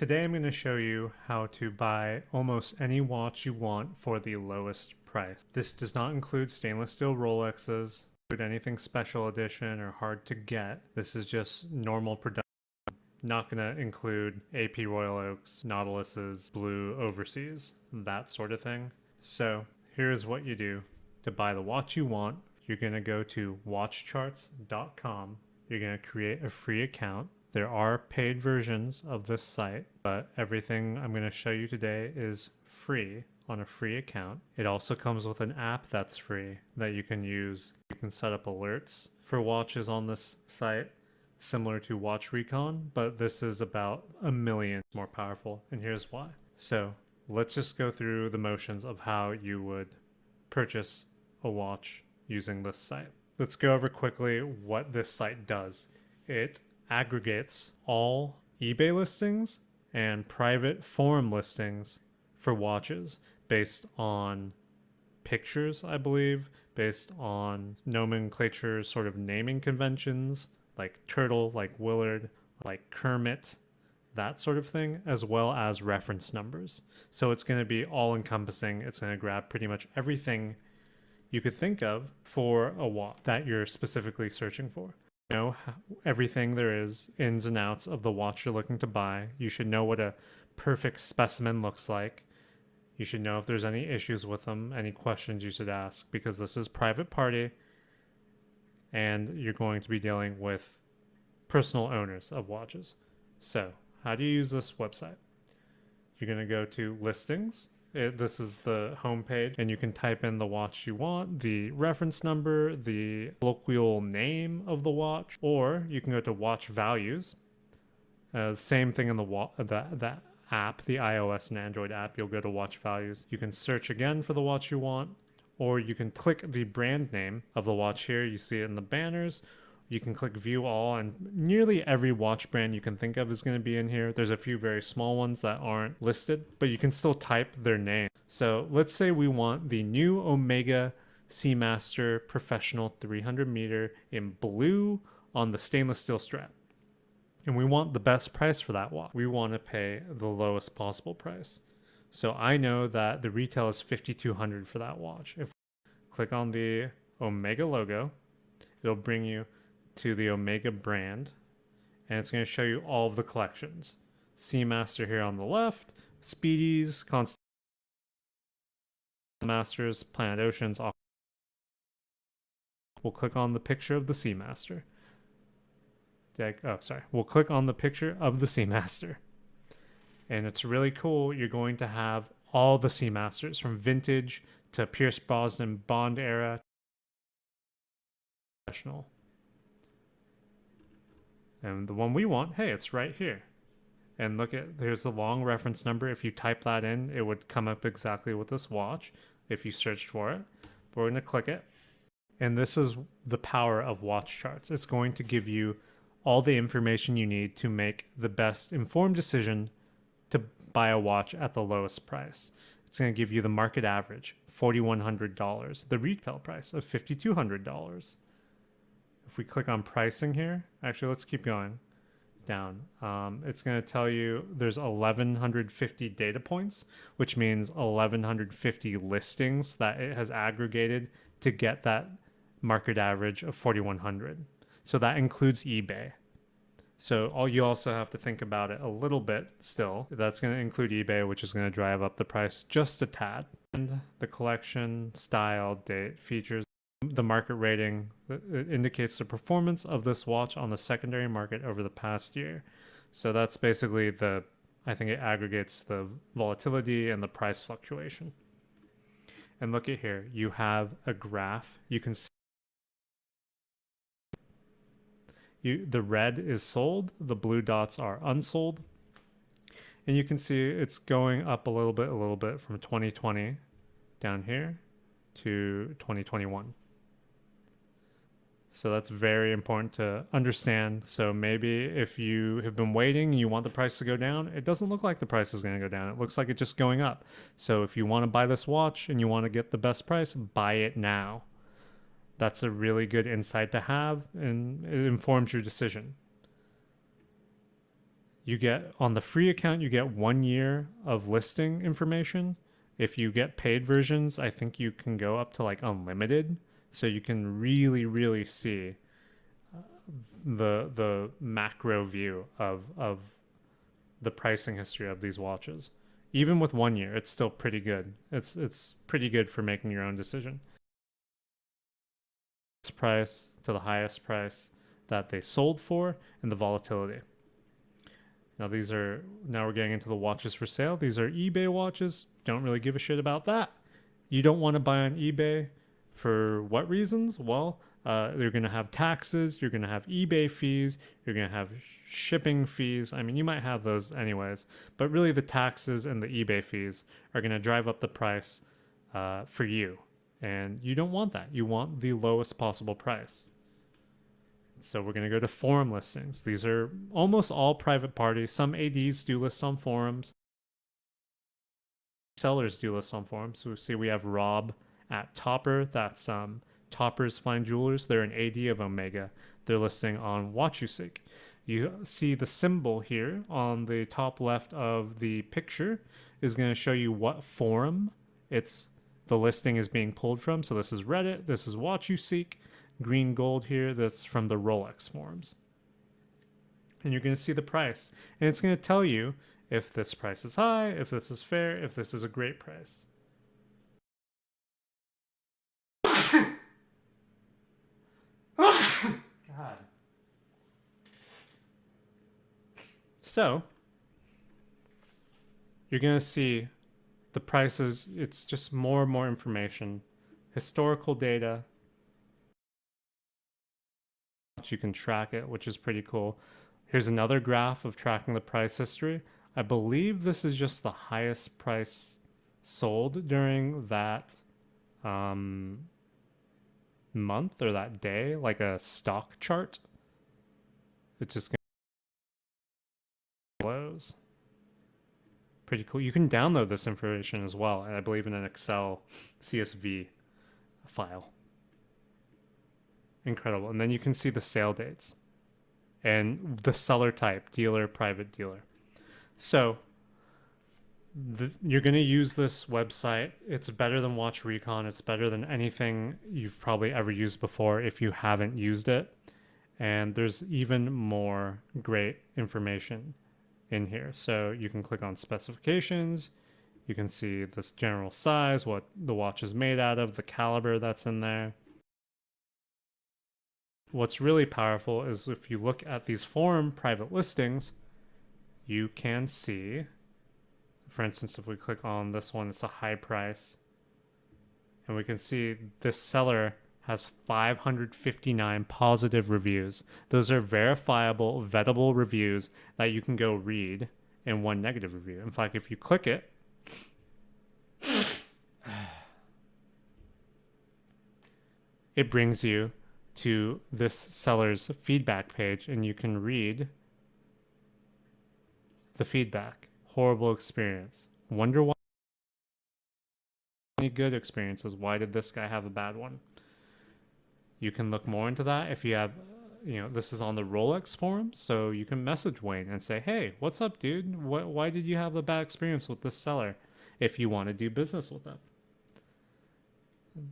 Today I'm going to show you how to buy almost any watch you want for the lowest price. This does not include stainless steel Rolexes, anything special edition or hard to get. This is just normal production. Not going to include AP Royal Oaks, Nautiluses, Blue Overseas, that sort of thing. So here's what you do. To buy the watch you want, you're going to go to watchcharts.com. You're going to create a free account. There are paid versions of this site, but everything I'm going to show you today is free on a free account. It also comes with an app that's free that you can use. You can set up alerts for watches on this site, similar to Watch Recon, but this is about 1,000,000 more powerful, and here's why. So let's just go through the motions of how you would purchase a watch using this site. Let's go over quickly what this site does. It aggregates all eBay listings and private forum listings for watches based on pictures, I believe, based on nomenclature, sort of naming conventions, like Turtle, like Willard, like Kermit, that sort of thing, as well as reference numbers. So it's going to be all encompassing. It's going to grab pretty much everything you could think of for a watch that you're specifically searching for. You know everything there is, ins and outs of the watch you're looking to buy. You should know what a perfect specimen looks like. You should know if there's any issues with them, any questions you should ask, because this is private party and you're going to be dealing with personal owners of watches. So how do you use this website? You're going to go to listings. This is the home page, and you can type in the watch you want, the reference number, the colloquial name of the watch, or you can go to watch values. Same thing in the app, the iOS and Android app. You'll go to watch values. You can search again for the watch you want, or you can click the brand name of the watch here. You see it in the banners. You can click view all, and nearly every watch brand you can think of is going to be in here. There's a few very small ones that aren't listed, but you can still type their name. So let's say we want the new Omega Seamaster Professional 300 meter in blue on the stainless steel strap. And we want the best price for that watch. We want to pay the lowest possible price. So I know that the retail is $5,200 for that watch. If we click on the Omega logo, it'll bring you to the Omega brand, and it's going to show you all of the collections. Seamaster here on the left, Speedies, Constant Masters, Planet Oceans. We'll click on the picture of the Seamaster. We'll click on the picture of the Seamaster. And it's really cool. You're going to have all the Seamasters from vintage to Pierce Brosnan Bond era professional. And the one we want, hey, it's right here. And look at, there's a long reference number. If you type that in, it would come up exactly with this watch if you searched for it. But we're going to click it. And this is the power of watch charts. It's going to give you all the information you need to make the best informed decision to buy a watch at the lowest price. It's going to give you the market average, $4,100, the retail price of $5,200. If we click on pricing here, actually, let's keep going down. It's going to tell you there's 1,150 data points, which means 1,150 listings that it has aggregated to get that market average of 4,100. So that includes eBay. So you also have to think about it a little bit still. That's going to include eBay, which is going to drive up the price just a tad. And the collection, style, date, features. The market rating indicates the performance of this watch on the secondary market over the past year. So that's basically I think it aggregates the volatility and the price fluctuation. And look at here, you have a graph. You can see the red is sold, the blue dots are unsold. And you can see it's going up a little bit from 2020 down here to 2021. So that's very important to understand. So maybe if you have been waiting, you want the price to go down, it doesn't look like the price is going to go down. It looks like it's just going up. So if you want to buy this watch and you want to get the best price, buy it now. That's a really good insight to have, and it informs your decision. You get on the free account, you get 1 year of listing information. If you get paid versions, I think you can go up to like unlimited, so you can really, really see the macro view of the pricing history of these watches. Even with 1 year, it's still pretty good. It's pretty good for making your own decision. Price to the highest price that they sold for and the volatility. Now now we're getting into the watches for sale. These are eBay watches. Don't really give a shit about that. You don't want to buy on eBay for what reasons? Well, you're going to have taxes, you're going to have eBay fees, you're going to have shipping fees. I mean, you might have those anyways, but really the taxes and the eBay fees are going to drive up the price for you. And you don't want that. You want the lowest possible price. So we're going to go to forum listings. These are almost all private parties. Some ADs do list on forums. Sellers do list on forums. So we see we have Rob at Topper. That's Topper's Fine Jewelers. They're an AD of Omega. They're listing on WatchUseek. You see the symbol here on the top left of the picture is going to show you what forum the listing is being pulled from. So this is Reddit. This is WatchUseek. Green gold here, that's from the Rolex forums. And you're going to see the price. And it's going to tell you if this price is high, if this is fair, if this is a great price. God. So, you're going to see the prices. It's just more and more information, historical data. You can track it, which is pretty cool. Here's another graph of tracking the price history. I believe this is just the highest price sold during that month or that day, like a stock chart. It's just gonna close. Pretty cool. You can download this information as well, and I believe in an Excel CSV file. Incredible. And then you can see the sale dates and the seller type, dealer, private dealer. So you're going to use this website. It's better than Watch Recon. It's better than anything you've probably ever used before if you haven't used it. And there's even more great information in here. So you can click on specifications. You can see this general size, what the watch is made out of, the caliber that's in there. What's really powerful is if you look at these forum private listings, you can see, for instance, if we click on this one, it's a high price. And we can see this seller has 559 positive reviews. Those are verifiable, vettable reviews that you can go read and one negative review. In fact, if you click it, it brings you to this seller's feedback page, and you can read the feedback. Horrible experience. Wonder why. Any good experiences? Why did this guy have a bad one? You can look more into that if you have, this is on the Rolex forum, so you can message Wayne and say, hey, what's up, dude? Why did you have a bad experience with this seller? If you want to do business with them.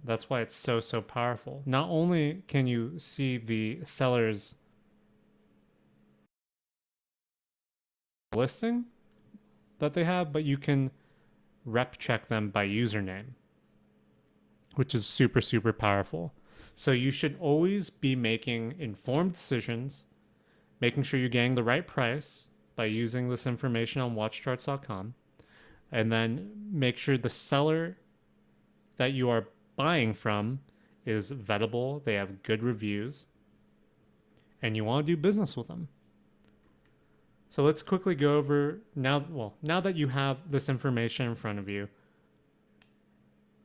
That's why it's so powerful. Not only can you see the seller's listing that they have, but you can rep check them by username, which is super powerful. So you should always be making informed decisions, making sure you're getting the right price by using this information on watchcharts.com, and then make sure the seller that you are buying from is vettable, they have good reviews, and you want to do business with them. So let's quickly go over now that you have this information in front of you,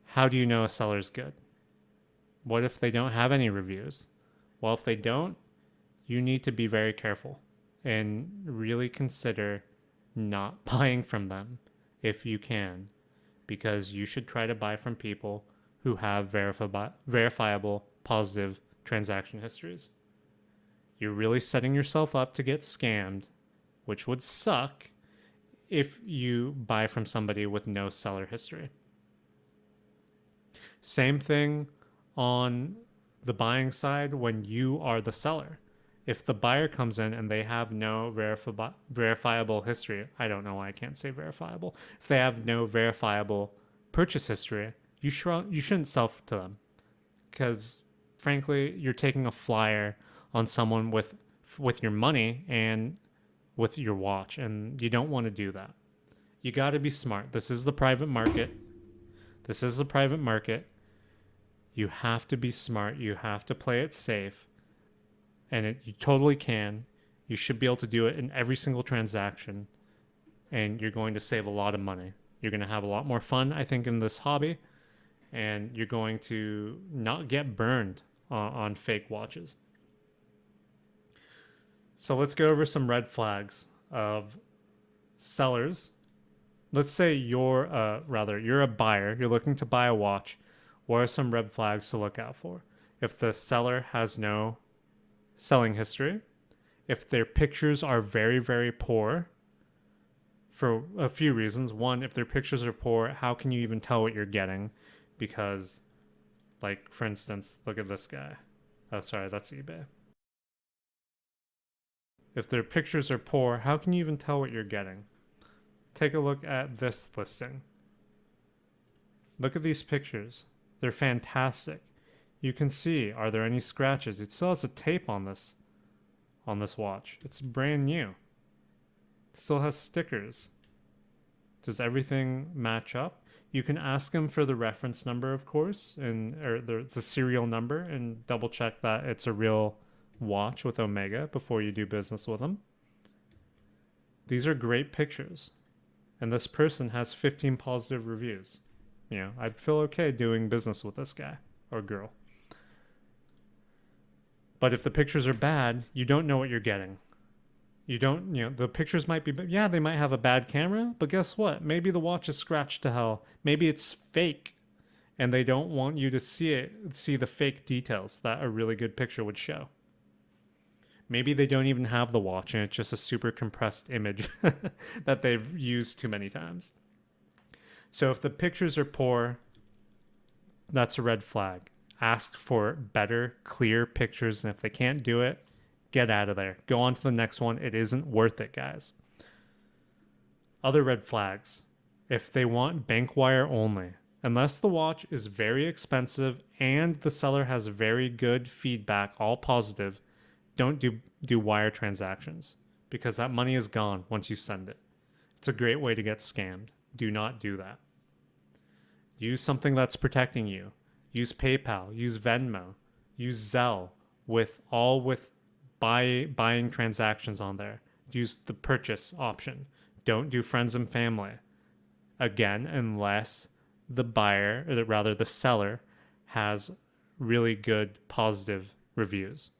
how do you know a seller's good? What if they don't have any reviews? Well, if they don't, you need to be very careful and really consider not buying from them if you can, because you should try to buy from people who have verifiable positive transaction histories. You're really setting yourself up to get scammed which would suck if you buy from somebody with no seller history. Same thing on the buying side when you are the seller. If the buyer comes in and they have no verifiable history, I don't know why I can't say verifiable. If they have no verifiable purchase history, you shouldn't sell to them, because frankly, you're taking a flyer on someone with your money and with your watch, and you don't want to do that. You got to be smart. This is the private market. This is the private market. You have to be smart. You have to play it safe. And you totally can. You should be able to do it in every single transaction. And you're going to save a lot of money. You're going to have a lot more fun, I think, in this hobby. And you're going to not get burned on fake watches. So let's go over some red flags of sellers. Let's say you're a buyer. You're looking to buy a watch. What are some red flags to look out for? If the seller has no selling history, if their pictures are very, very poor, for a few reasons. One, if their pictures are poor, how can you even tell what you're getting? Because, like, for instance, look at this guy. Oh, sorry, that's eBay. If their pictures are poor, how can you even tell what you're getting? Take a look at this listing. Look at these pictures. They're fantastic. You can see, are there any scratches? It still has a tape on this watch. It's brand new. It still has stickers. Does everything match up? You can ask them for the reference number, of course, or the serial number, and double check that it's a real watch with Omega before you do business with them. These are great pictures. And this person has 15 positive reviews. You know, I'd feel okay doing business with this guy or girl. But if the pictures are bad, you don't know what you're getting. The pictures might be, yeah, they might have a bad camera, but guess what? Maybe the watch is scratched to hell. Maybe it's fake, and they don't want you to see the fake details that a really good picture would show. Maybe they don't even have the watch, and it's just a super compressed image that they've used too many times. So if the pictures are poor, that's a red flag. Ask for better, clear pictures, and if they can't do it, get out of there. Go on to the next one. It isn't worth it, guys. Other red flags. If they want bank wire only, unless the watch is very expensive and the seller has very good feedback, all positive, don't do wire transactions, because that money is gone once you send it. It's a great way to get scammed. Do not do that. Use something that's protecting you. Use PayPal, use Venmo, use Zelle with buying transactions on there. Use the purchase option. Don't do friends and family. Again, unless the buyer, or rather the seller, has really good positive reviews.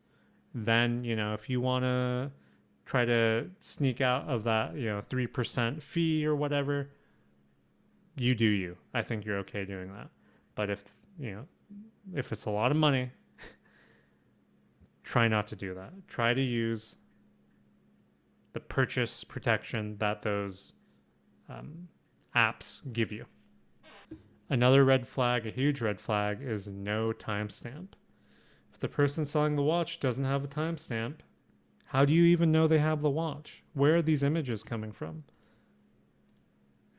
Then, if you want to try to sneak out of that, 3% fee or whatever, you do you. I think you're okay doing that. But if it's a lot of money, try not to do that. Try to use the purchase protection that those apps give you. Another red flag, a huge red flag, is no timestamp. If the person selling the watch doesn't have a timestamp, how do you even know they have the watch? Where are these images coming from?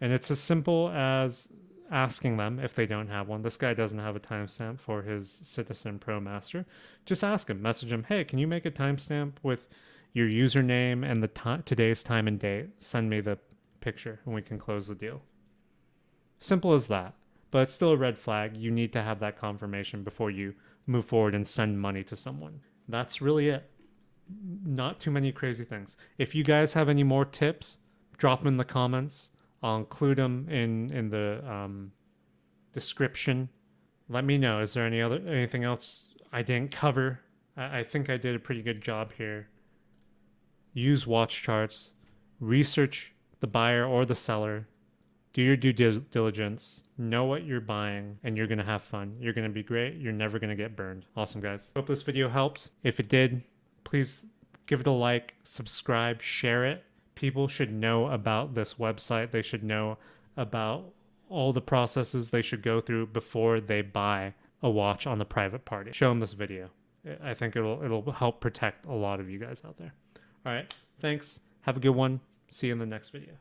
And it's as simple as asking them if they don't have one. This guy doesn't have a timestamp for his Citizen Pro Master. Just ask him, message him, hey, can you make a timestamp with your username and the today's time and date? Send me the picture and we can close the deal. Simple as that. But it's still a red flag. You need to have that confirmation before you move forward and send money to someone. That's really it. Not too many crazy things. If you guys have any more tips, drop them in the comments. I'll include them in the description. Let me know. Is there anything else I didn't cover? I think I did a pretty good job here. Use watch charts. Research the buyer or the seller. Do your due diligence. Know what you're buying, and you're going to have fun. You're going to be great. You're never going to get burned. Awesome, guys. Hope this video helped. If it did, please give it a like, subscribe, share it. People should know about this website. They should know about all the processes they should go through before they buy a watch on the private party. Show them this video. I think it'll help protect a lot of you guys out there. All right. Thanks. Have a good one. See you in the next video.